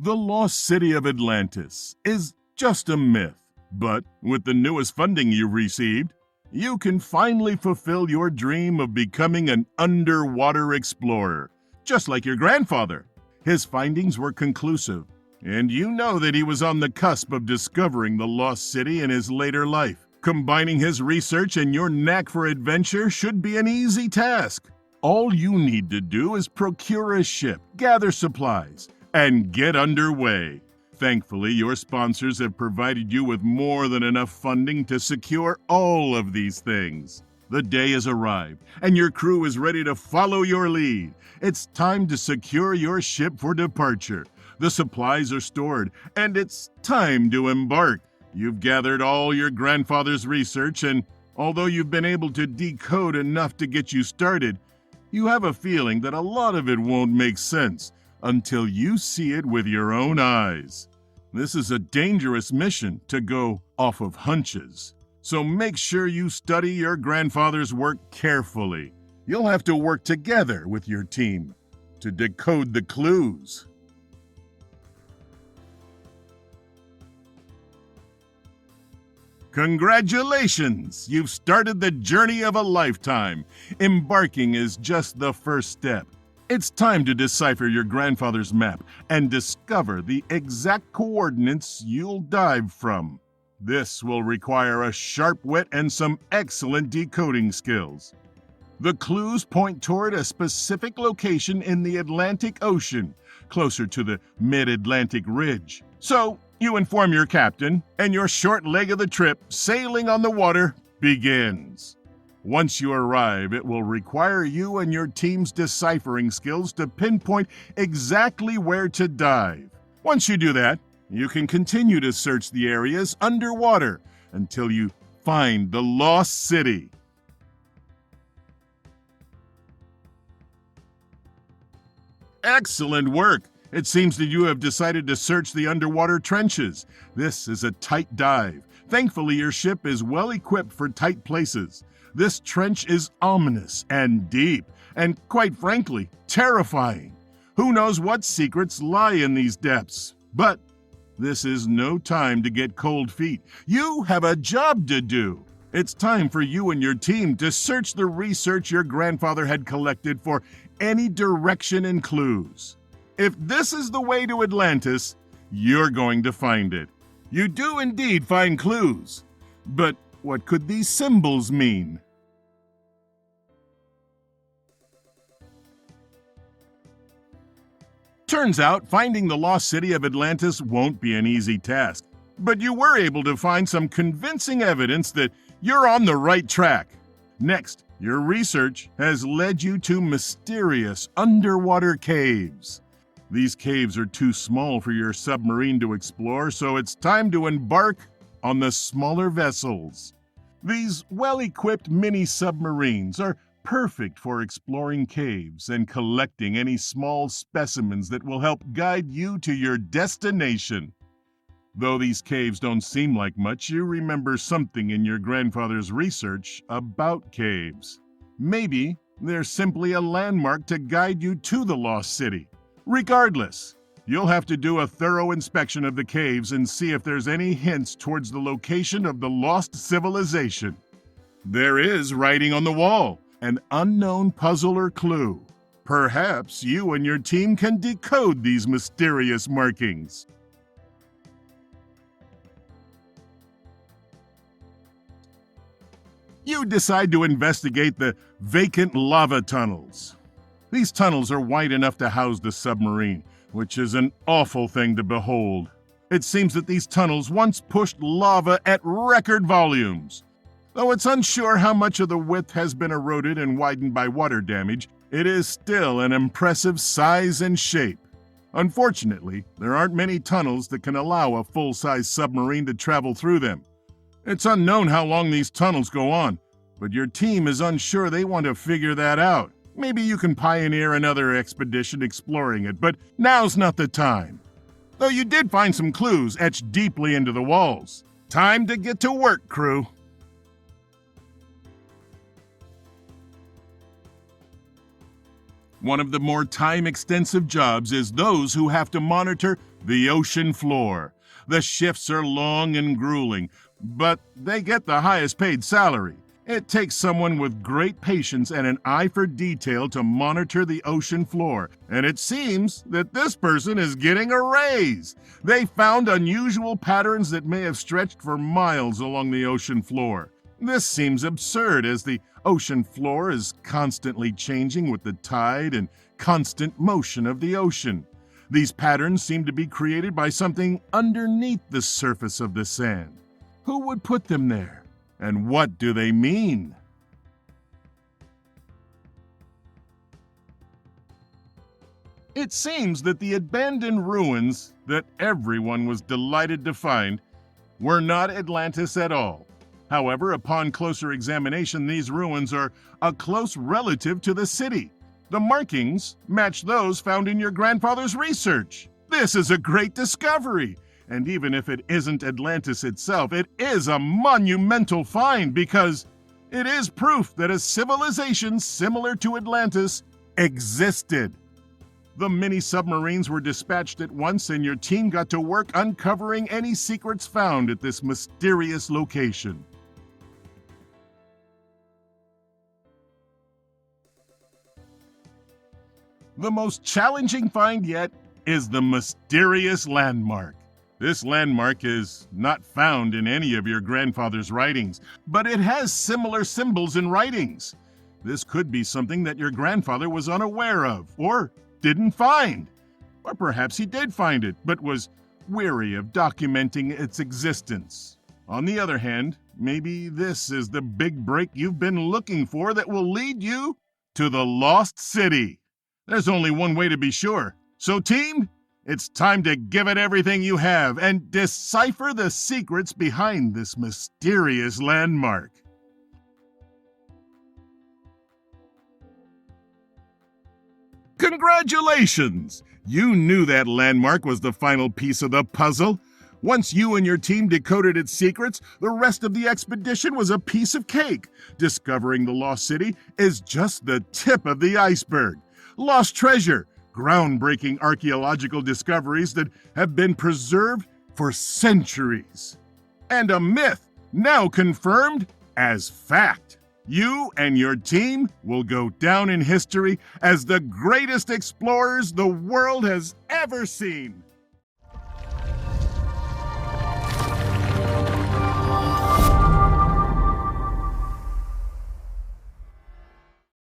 The lost city of Atlantis is just a myth, but with the newest funding you've received, you can finally fulfill your dream of becoming an underwater explorer, just like your grandfather. His findings were conclusive, and you know that he was on the cusp of discovering the lost city in his later life. Combining his research and your knack for adventure should be an easy task. All you need to do is procure a ship, gather supplies, and get underway. Thankfully, your sponsors have provided you with more than enough funding to secure all of these things. The day has arrived, and your crew is ready to follow your lead. It's time to secure your ship for departure. The supplies are stored, and it's time to embark. You've gathered all your grandfather's research, and although you've been able to decode enough to get you started, you have a feeling that a lot of it won't make sense until you see it with your own eyes. This is a dangerous mission to go off of hunches, so make sure you study your grandfather's work carefully. You'll have to work together with your team to decode the clues. Congratulations! You've started the journey of a lifetime. Embarking is just the first step. It's time to decipher your grandfather's map and discover the exact coordinates you'll dive from. This will require a sharp wit and some excellent decoding skills. The clues point toward a specific location in the Atlantic Ocean, closer to the Mid-Atlantic Ridge. So, you inform your captain, and your short leg of the trip, sailing on the water, begins. Once you arrive, it will require you and your team's deciphering skills to pinpoint exactly where to dive. Once you do that, you can continue to search the areas underwater until you find the lost city. Excellent work! It seems that you have decided to search the underwater trenches. This is a tight dive. Thankfully, your ship is well equipped for tight places. This trench is ominous and deep, and quite frankly, terrifying. Who knows what secrets lie in these depths? But this is no time to get cold feet. You have a job to do. It's time for you and your team to search the research your grandfather had collected for any direction and clues. If this is the way to Atlantis, you're going to find it. You do indeed find clues. But what could these symbols mean? Turns out, finding the lost city of Atlantis won't be an easy task. But you were able to find some convincing evidence that you're on the right track. Next, your research has led you to mysterious underwater caves. These caves are too small for your submarine to explore, so it's time to embark on the smaller vessels. These well-equipped mini-submarines are perfect for exploring caves and collecting any small specimens that will help guide you to your destination. Though these caves don't seem like much, you remember something in your grandfather's research about caves. Maybe they're simply a landmark to guide you to the lost city. Regardless, you'll have to do a thorough inspection of the caves and see if there's any hints towards the location of the lost civilization. There is writing on the wall, an unknown puzzle or clue. Perhaps you and your team can decode these mysterious markings. You decide to investigate the vacant lava tunnels. These tunnels are wide enough to house the submarine, which is an awful thing to behold. It seems that these tunnels once pushed lava at record volumes. Though it's unsure how much of the width has been eroded and widened by water damage, it is still an impressive size and shape. Unfortunately, there aren't many tunnels that can allow a full-size submarine to travel through them. It's unknown how long these tunnels go on, but your team is unsure they want to figure that out. Maybe you can pioneer another expedition exploring it, but now's not the time. Though you did find some clues etched deeply into the walls. Time to get to work, crew. One of the more time-extensive jobs is those who have to monitor the ocean floor. The shifts are long and grueling, but they get the highest paid salary. It takes someone with great patience and an eye for detail to monitor the ocean floor, and it seems that this person is getting a raise. They found unusual patterns that may have stretched for miles along the ocean floor. This seems absurd, as the ocean floor is constantly changing with the tide and constant motion of the ocean. These patterns seem to be created by something underneath the surface of the sand. Who would put them there? And what do they mean? It seems that the abandoned ruins that everyone was delighted to find were not Atlantis at all. However, upon closer examination, these ruins are a close relative to the city. The markings match those found in your grandfather's research. This is a great discovery. And even if it isn't Atlantis itself, it is a monumental find because it is proof that a civilization similar to Atlantis existed. The mini submarines were dispatched at once, and your team got to work uncovering any secrets found at this mysterious location. The most challenging find yet is the mysterious landmark. This landmark is not found in any of your grandfather's writings, but it has similar symbols and writings. This could be something that your grandfather was unaware of, or didn't find. Or perhaps he did find it, but was weary of documenting its existence. On the other hand, maybe this is the big break you've been looking for that will lead you to the Lost City. There's only one way to be sure. So team, it's time to give it everything you have and decipher the secrets behind this mysterious landmark. Congratulations! You knew that landmark was the final piece of the puzzle. Once you and your team decoded its secrets, the rest of the expedition was a piece of cake. Discovering the Lost City is just the tip of the iceberg. Lost treasure, groundbreaking archaeological discoveries that have been preserved for centuries. And a myth now confirmed as fact. You and your team will go down in history as the greatest explorers the world has ever seen.